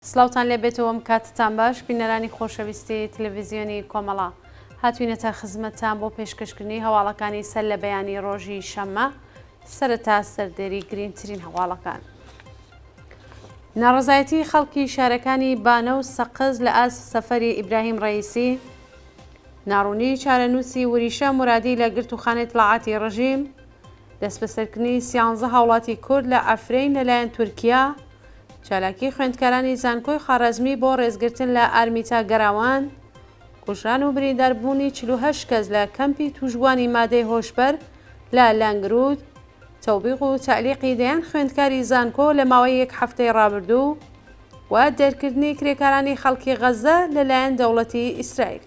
سلااوتان لێبێتەوەم کاتتان باش بینەرانی خۆشەویستی تەلەڤیزیۆنی کۆمەڵا هاتوینەتە خزمەتتان بۆ پێشکەشکردنی هەواڵەکانی سەر لە بەیانی ڕۆژی شەممە سەرەتا سەردێری گرنگترین هەواڵەکان. ناڕەزایەتی خەڵکی شارەکانی بانە و سەقز لە ئاز سەفەری ئیبراهیم ڕەئیسی، ناڕوونی چارەنووسی وریشە مورادی لە گرتوخانەی دڵعاتی ڕژیم، دەست بەسەرکردنی 11 هاوڵاتی کورد لە ئەفرین لەلایەن تورکیا، چالاکی خوێندکارانی زانکۆی خارەزمی بۆ ڕێزگرتن لە ئارمیتا گەراوان، کوژران و برینداربوونی 48 کەس لە کەمپی توشبوانی مادەی هۆشبەر لە لانگرود، تەوبیق و تەعلیقی دەیان خوێندکاری زانکۆ لە ماوەی یەک هەفتەی ڕابردوو و دەرکردنی کرێکارانی خەڵکی غەزە لەلایەن دەوڵەتی ئیسرائیل.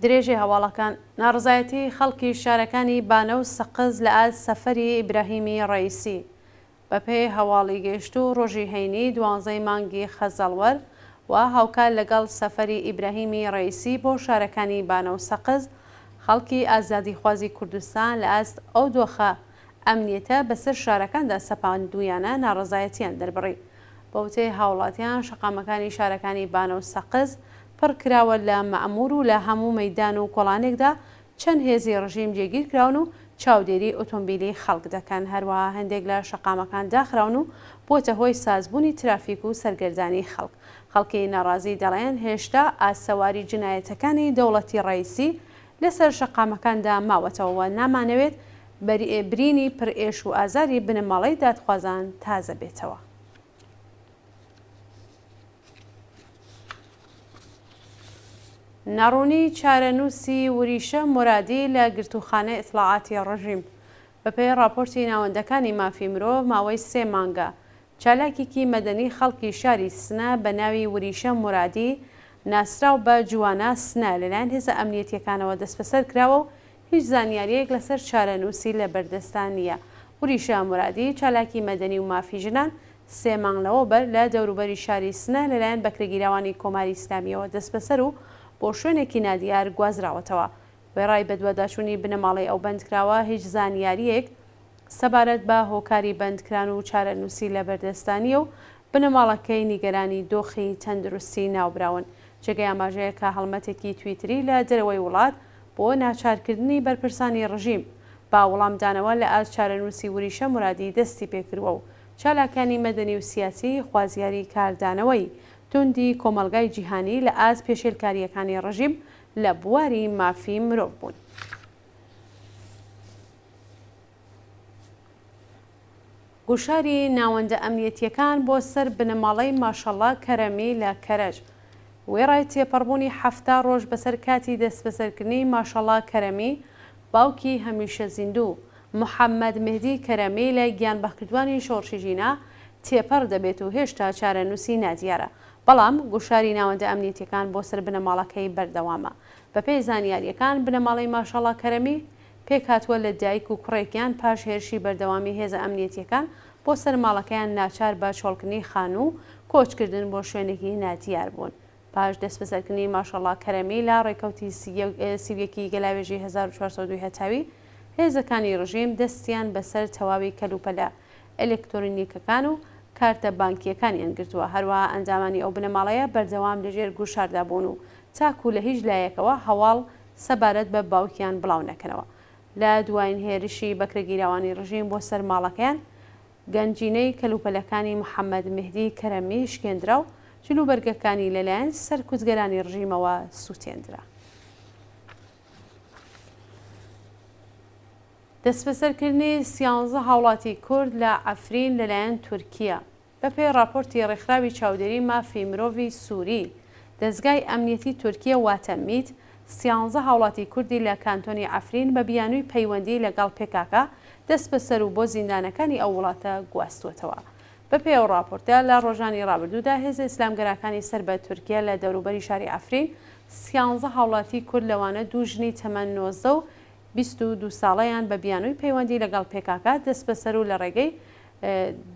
درێژی هەواڵەکان ناڕزایەتی خەڵکی شارەکانی بانە و سەقز لە ئاز سەفەری ئیبراهیمی ڕەئیسی بەپێی هەواڵی گەیشت و ڕۆژی هەینی 12 مانگی خەزەڵوەر و هاوکار لەگەڵ سەفەری ئیبراهیمی ڕەئیسی بۆ شارەکانی بانە و سەقز خەڵکی ئازادیخوازی کوردستان لە ئاست ئەو دۆخە ئەمنیەتە بەسەر شارەکاندا سەپاندویانە ناڕزایەتیان دەربڕی. بەوتەی هاوڵاتیان شەقامەکانی شارەکانی بانە و سەقز پڕکراوە لە مەئموور و لە هەموو مەیدان و کۆڵانێکدا چەند هێزی ڕژیم جێگیر کراون و چاودێری ئۆتۆمبیلی خەڵک دەکەن. هەروەها هەندێک لە شەقامەکان داخراون و بۆتە هۆی سازبوونی ترافیک و سەرگەردانی خەڵک. خەڵکی ناڕازی دەڵێن هێشتا ئاسەواری جنایەتەکانی دەوڵەتی ڕەئیسی لەسەر شەقامەکاندا ماوەتەوە، نامانەوێت برینی پرئێش و ئازاری بنەماڵەی دادخوازان تازە بێتەوە. ناڕوونی چارەنووسی وریشە مورادی لە گرتوخانەی ئیطلاعاتی ڕژیم بەپێی راپۆرتی ناوەندەکانی مافی مرۆڤ ماوەی 3 مانگە چالاکێکی مەدەنی خەڵکی شاری سنە بە ناوی وریشە مورادی ناسراو بە جوانە سنە لەلایەن هێزە ئەمنیەتیەکانەوە دەستبەسەر کراوە و هیچ زانیاریەک لەسەر چارەنووسی لە بەردەستان نییە. وریشە مورادی چالاکی مەدەنی و مافی ژنان 3 مانگ لەوەبەر لە دەوروبەری شاری سنە لەلایەن بەکرێگیراوانی کۆماری ئیسلامیەوە دەستبەسەر و بۆ شوێنێکی نادیار گوازراوەتەوە. وێڕای بەدوەداچوونی بنەماڵی ئەو بەندکراوە هیچ زانیاریەک سەبارەت بە هۆکاری بەندکران و چارەنووسی لە بەردەستانیە و بنەماڵەکەی نیگەرانی دۆخی تەندروستی ناوبراون. جێگەی ئاماژەیە کە هەڵمەتێکی تویتری لە دەرەوەی وڵات بۆ ناچارکردنی بەرپرسانی ڕژیم با وەڵامدانەوە لە ئاز چارەنووسی وریشە مورادی دەستی پێکردووە و چالاکانی مەدەنی و سیاسی خوازیاری کاردانەوەی توندی کۆمەلگای جیهانی لە ئاز پێشێلکاریەکانی ڕژیم لە بواری مافی مرۆڤ بوون. گوشاری ناوەندە ئەمنیەتیەکان بۆ سەر بنەماڵەی ماشەڵڵا کەرەمی لە کەرەج. وێڕای تێپەڕبوونی 7 ڕۆژ بەسەر کاتی دەستبەسەرکردنی ماشەڵڵا کەرەمی باوکی هەمیشە زیندوو محەممەد مهدی کەرەمی لە گیانبەخکردوانی شۆڕشیژینە تێپەڕ دەبێت و هێشتا چارەنووسی نادیارە، بەڵام گوشاری ناوەندە ئەمنیەتیەکان بۆ سەر بنەماڵەکەی بەردەوامە. بەپێی زانیاریەکان بنەماڵەی ماشەڵڵا کەرەمی پێک هاتووە لە دایک و کوڕێکیان پاش هێرشی بەردەوامی هێزە ئەمنیەتیەکان بۆ سەر ماڵەکەیان ناچار بە چۆڵکردنی خان و کۆچکردن بۆ شوێنێکی نادیار بوون. پاش دەستبەسەرکردنی ماشەڵڵا کەرەمی لا ڕێکەوتی سیویەکی گەلاوێژی 1402 هەتاوی هێزەکانی ڕژیم دەستیان بەسەر تەواوی کەلوپەلە ئەلکترۆنیکەکان و کارتە بانکیەکانیان گرتووە. هەروەها ئەنجامانی ئەو بنەماڵەیە بەردەوام لەژێر گوشاردا بوون و تاکو لە هیچ لایەکەوە هەواڵ سەبارەت بە باوکیان بڵاو نەکەنەوە. لە دوایین هێرشی بەکرێگیراوانی ڕژیم بۆ سەر ماڵەکەیان گەنجینەی کەلوپەلەکانی محەممەد مهدی کەرەمی شکێنرا و جلوبەرگەکانی لەلایەن سەرکوتگەرانی ڕژیمەوە سووتێنرا. دەستبەسەرکردنی 11 هاوڵاتی کورد لە ئەفرین لەلایەن تورکیا. بەپێی راپۆرتی ڕێکخراوی چاودێری مافی مرۆڤی سووری دەستگای ئەمنیەتی تورکیا واتەمیت 11 هاوڵاتی کوردی لە کانتۆنی ئەفرین بە بیانووی پەیوەندی لەگەڵ پێکاکە دەست بەسەر و بۆ زیندانەکانی ئەو وڵاتە گواستوەتەوە. بەپێی ئەو راپۆرتە لە ڕۆژانی ڕابردوودا هێزە ئیسلامگەرەکانی سەر بە تورکیا لە دەوروبەری شاری ئەفرین 11 هاوڵاتی کورد لەوانە دوو ژنی تەمەن 19 و 22 ساڵەیان بە بیانووی پەیوەندی لەگەڵ پێکاکە دەست بەسەر و لە ڕێگەی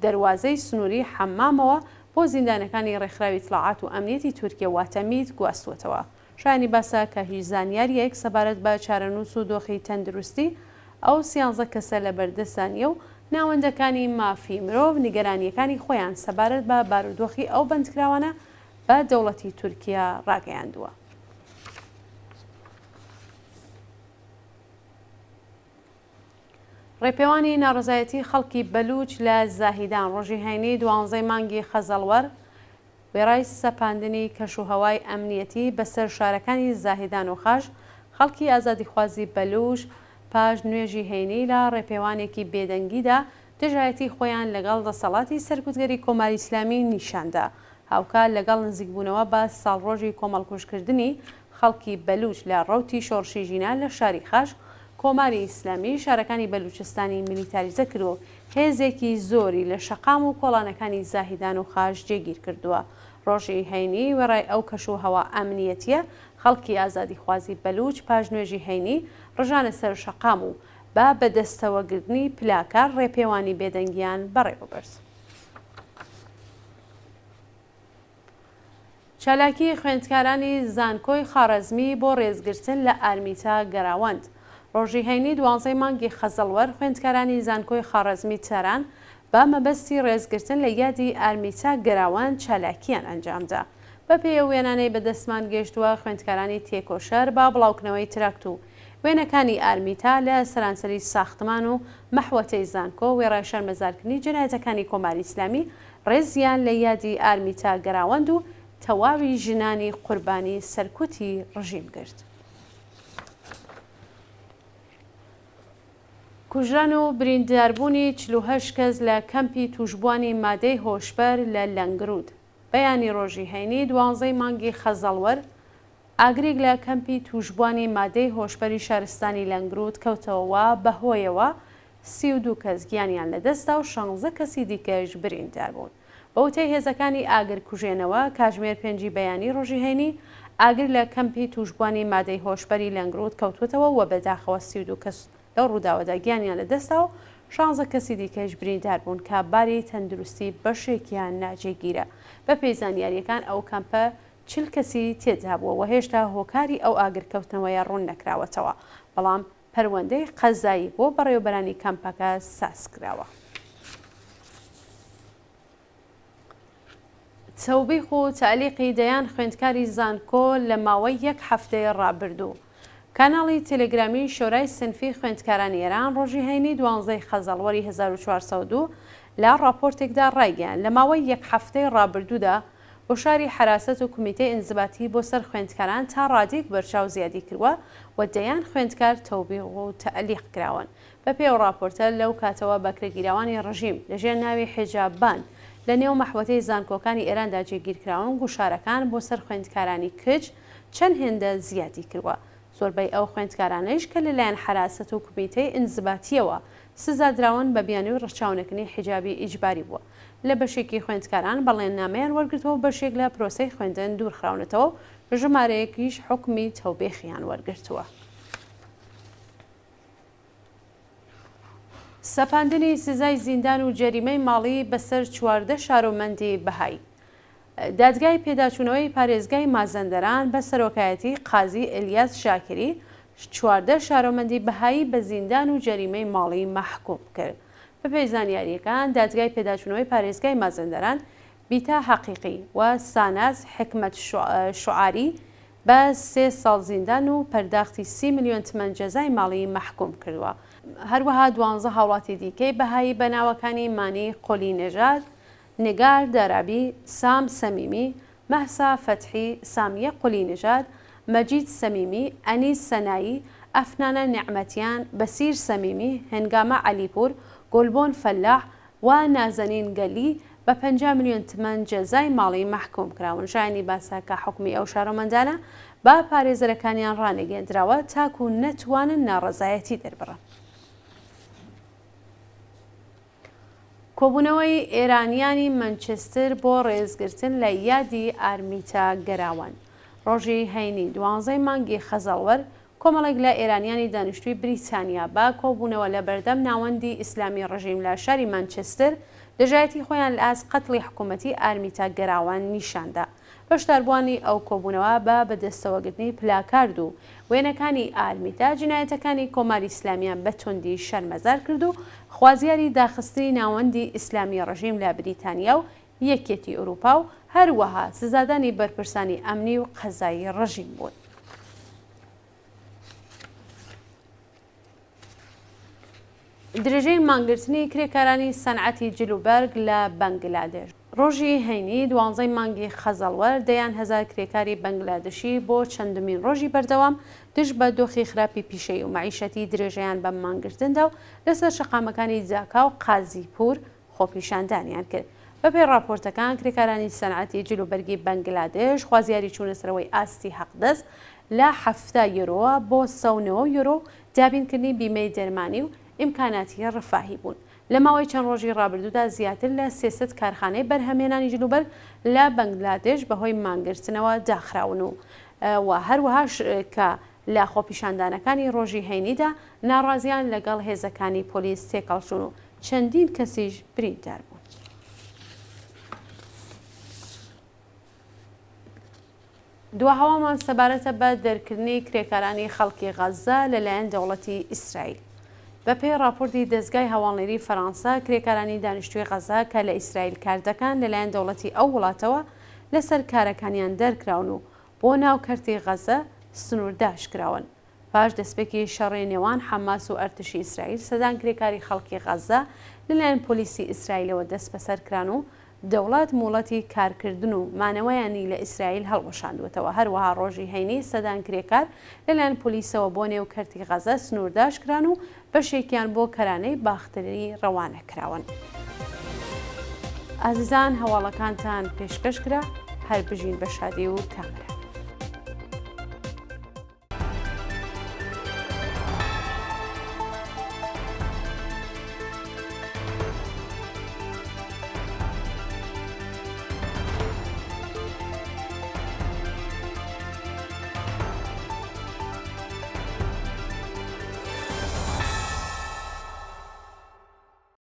دەواازەی سنووری حەمامەوە بۆ زیندانەکانی ڕێکخراوی ئیطلاعات و ئەمنیەتی تورکیا واتەمیت گواستوەتەوە. شایانی باسە کە هیچ زانیاریەک سەبارەت بە چارەنووس و دۆخی تەندروستی ئەو 13 کەسە لە بەردەستانیە و ناوەندەکانی مافی مرۆڤ نیگەرانیەکانی خۆیان سەبارەت بە بارودۆخی ئەو بەندکراوانە بە دەوڵەتی تورکیا ڕاگەیاندووە. ڕێپێوانی ناڕزایەتی خەڵکی بەلوچ لە زاهیدان ڕۆژی هەینی 12 مانگی خەزەڵوەر وێڕای سەپاندنی کەشوهەوای ئەمنیەتی بەسەر شارەکانی زاهیدان و خاش خەڵکی ئازادیخوازی بەلوچ پاش نوێژی هەینی لە ڕێپێوانێکی بێدەنگیدا دژایەتی خۆیان لەگەڵ دەسەڵاتی سەرکوتگەری کۆماری ئیسلامی نیشاندا هاوکات لەگەڵ نزیکبوونەوە بە ساڵڕۆژی کۆمەڵکوژکردنی خەڵکی بەلوچ لە ڕەوتی شۆڕشی ژینان لە شاری خاش کۆماری ئیسلامی شارەکانی بەلوچستانی میلیتاریزە کرد و هێزێکی زۆری لە شەقام و کۆڵانەکانی زاهیدان و خاش جێگیر کردووە. ڕۆژی هەینی وێڕای ئەو کەشوهەوا ئەمنیەتیە خەڵکی ئازادیخوازی بەلوچ پاش نوێژی هەینی ڕژانە سەر شەقام و با بەدەستەوەگرتنی پلاکار ڕێپێوانی بێدەنگیان بەڕێوەبرد. چالاکی خوێندکارانی زانکۆی خارەزمی بۆ ڕێزگرتن لە ئارمیتا گەراوەند. ڕۆژی هەینی 12 مانگی خەزەڵوەر خوێندکارانی زانکۆی خارەزمی تەران بە مەبەستی ڕێزگرتن لە یادی ئارمیتا گەراوەند چالاکیان ئەنجامدا. بەپێی وێنانەی بەدەستمان گەشتووە خوێندکارانی تێکۆشەر با بڵاوکردنەوەی تراکت و وێنەکانی ئارمیتا لە سەرانسەری ساختمان و مەحوەتەی زانکۆ وێڕای شەرمەزارکردنی جەنایەتەکانی کۆماری ئیسلامی ڕێزیان لە یادی ئارمیتا گەراوەند و تەواوی ژنانی قوربانی سەرکوتی ڕژیم کرد. کوژران و برینداربوونی 48 کەس لە کەمپی توشبوانی مادەی هۆشبەر لە لەنگرود. بەیانی ڕۆژی هەینی 12 مانگی خەزەڵوەر ئاگرێک لە کەمپی توشبوانی مادەی هۆشبەری شارستانی لەنگرود کەوتەوە بەهۆیەوە 32 کەس گیانیان لەدەستا و 16 کەسی دیکەش بریندار بوون. بە وتەی هێزەکانی ئاگر کوژێنەوە کاتژمێر 5 بەیانی ڕۆژی هەینی ئاگر لە کەمپی توشبوانی مادەی هۆشبەری لەنگرود کەوتوتەوە و بەداخەوە 32 کەس لەو ڕووداوەدا گیانیان لەدەستا و 16 کەسی دیکەش بریندار بوون کە باری تەندروستی بەشێکیان ناجێگیرە. بە پێی زانیاریەکان ئەو کەمپە 40 کەسی تێدا بووە و هێشتا هۆکاری ئەو ئاگرکەوتنەوەیە ڕوون نەکراوەتەوە بەڵام پەروەندەی قەزایی بۆ بەڕێوەبەرانی کەمپەکە ساس کراوە. تەوبیخ و تەعلیقی دەیان خوێندکاری زانکۆ لە ماوەی 1 هەفتەی ڕابردوو. کاناڵی تەلەگرامی شۆرای سنفی خوێندکارانی ئێران ڕۆژی هەینی 12 خەزەڵوەری 1402 لە راپۆرتێکدا ڕایگەیاند لە ماوەی 1 هەفتەی ڕابردوودا بۆ شاری حراست و کمیتەی ئینزباتی بۆ سەر خوێندکاران تا ڕادێک بەرچاو زیادی کردووە و دەیان خوێندکار تەوبیخ و تەعلیق کراون. بە پێی ئەو راپۆرتە لەو کاتەوە بەکرێگیراوانی ڕژیم لەژێر ناوی حیجاببان لە نێو مەحوەتەی زانکۆکانی ئێراندا جێگیرکراون گوشارەکان بۆ سەر خوێندکارانی کچ چەند هێندە زیادی کردووە. زۆربەی ئەو خوێندکارانەیش کە لەلایەن حراست و کمیتەی ئینزباتیەوە سزادراون بە بیانووی ڕەچاونەکردنی حیجابی ئیجباری بووە. لە بەشێکی خوێندکاران بەڵێننامەیان وەرگرتەوە بەشێک لە پرۆسەی خوێندن دوورخراونەتەوە ژمارەیەکیش حکمی تەوبیخیان وەرگرتووە. سەپاندنی سزای زیندان و جەریمەی ماڵی بەسەر 14 شارۆمەندی بەهای. دادگای پێداچوونەوەی پارێزگای مازەندەران بە سەرۆکایەتی قازی ئێلیاس شاکری 14 شارۆمەندی بەهایی بە زیندان و جەریمەی ماڵی مەحکوم کرد. بە پێی زانیاریەکان دادگای پێداچوونەوەی پارێزگای مازەندەران بیتا حەقیقی و ساناز حکمەت شوعاری بە 3 ساڵ زیندان و پەرداختی 30 میلیۆن تمەن جەزای ماڵی مەحکوم کردووە. هەروەها 12 هاوڵاتی دیکەی بەهایی بە ناوەکانی مانی قۆلی نێژاد، نگار دارابی، سام سەمیمی، مەحسا فەتحی، سامیە قولی نژاد، مەجید سەمیمی، ئەنیس سەنایی، ئەفنانە نعمەتیان، بەسیر سەمیمی، هەنگامە عەلیپور، گۆلبۆن فەلاح و نازەنین گەلی بە 50 میلیۆن تمەن جەزای ماڵی مەحکوم کراون. شایانی باسە کە حکمی ئەو شارۆمەندانە با پارێزەرەکانیان ڕانەگەێنراوە تاکو نەتوانن ناڕەزایەتی دەربڕن. کۆبوونەوەی ئێرانیانی مانچستر بۆ ڕێزگرتن لە یادی ئارمیتا گەراوەن. ڕۆژی هەینی 12 مانگی خەزەڵوەر کۆمەڵێک لە ئێرانیانی دانیشتووی بریتانیا با کۆبوونەوە لە بەردەم ناوەندی ئیسلامی ڕژیم لە شاری مانچستر لەژایەتی خۆیان لە ئاست قەتڵی حکوومەتی ئارمیتا گەراوان نیشاندا. بەشداربووانی ئەو کۆبوونەوە بە بەدەستەوەگرتنی پلاکارد و وێنەکانی ئارمیتا جینایەتەکانی کۆماری ئیسلامیان بە توندی شەرمەزار کرد و خوازیاری داخستنی ناوەندی ئیسلامی ڕژیم لە بریتانیا و یەکێتی ئەوروپا و هەروەها سزادانی بەرپرسانی ئەمنی و قەزایی ڕژیم بوون. درێژەی مانگرتنی کرێکارانی سەنعەتی جلوبەرگ لە بەنگلادێش. ڕۆژی هەینی 12 مانگی خەزەڵوەر دەیان هەزار کرێکاری بەنگلادێشی بۆ چەندمین ڕۆژی بەردەوام دژ بە دۆخی خراپی پیشەی و مەعیشەتی درێژەیان بە مانگرتندا و لەسەر شەقامەکانی جاکا و قازیپور خۆپیشاندانیان کرد. بەپێی راپۆرتەکان کرێکارانی سەنعەتی جلوبەرگی بەنگلادێش خوازیاری چوونەسەرەوەی ئاستی حەقدەست لە 70 یۆرۆوە بۆ 109 یۆرۆ دابینکردنی بیمەی دەرمانی و ئیمکاناتی ڕفاهی بوون. لە ماوەی چەند ڕۆژی ڕابردوودا زیاتر لە 300 کارخانەی بەرهەمێنانی جلوبەرگ لە بەنگلادێش بەهۆی مانگرتنەوە داخراون و هەروەهاش کە لە خۆپیشاندانەکانی ڕۆژی هەینیدا ناڕازیان لەگەڵ هێزەکانی پۆلیس تێکەڵچوون و چەندین کەسیش بریندار بوون. دواهەوامان سەبارەتە بە دەرکردنی کرێکارانی خەڵکی غەزە لەلایەن دەوڵەتی ئیسرائیل. بەپێی راپۆرتی دەستگای هەواڵێری فەرەنسا کرێکارانی دانیشتووی غەزە کە لە ئیسرائیل کار دەکەن لەلایەن دەوڵەتی ئەو وڵاتەوە لەسەر کارەکانیان دەرکراون و بۆ ناوکەرتی غەزە سنوورداش کراون. پاش دەستپێکی شەڕی نێوان حەماس و ئەرتشی ئیسرائیل سەدان کرێکاری خەڵکی غەزە لەلایەن پۆلیسی ئیسرائیلەوە دەست بەسەرکران و دەوڵات موڵەتی کارکردن و مانەوەیانی لە ئیسرائیل هەڵوەشاندوێتەوە. هەروەها ڕۆژی هەینی سەدان کرێکار لەلایەن پۆلیسەوە بۆ نێوکەرتی غەزە سنوورداش کران و بەشێکیان بۆ کەرانەی باختری ڕەوانە کراون. ئازیزان هەواڵەکانتان پێشکەش کرا، هەر بژین بە شادی و تامرە.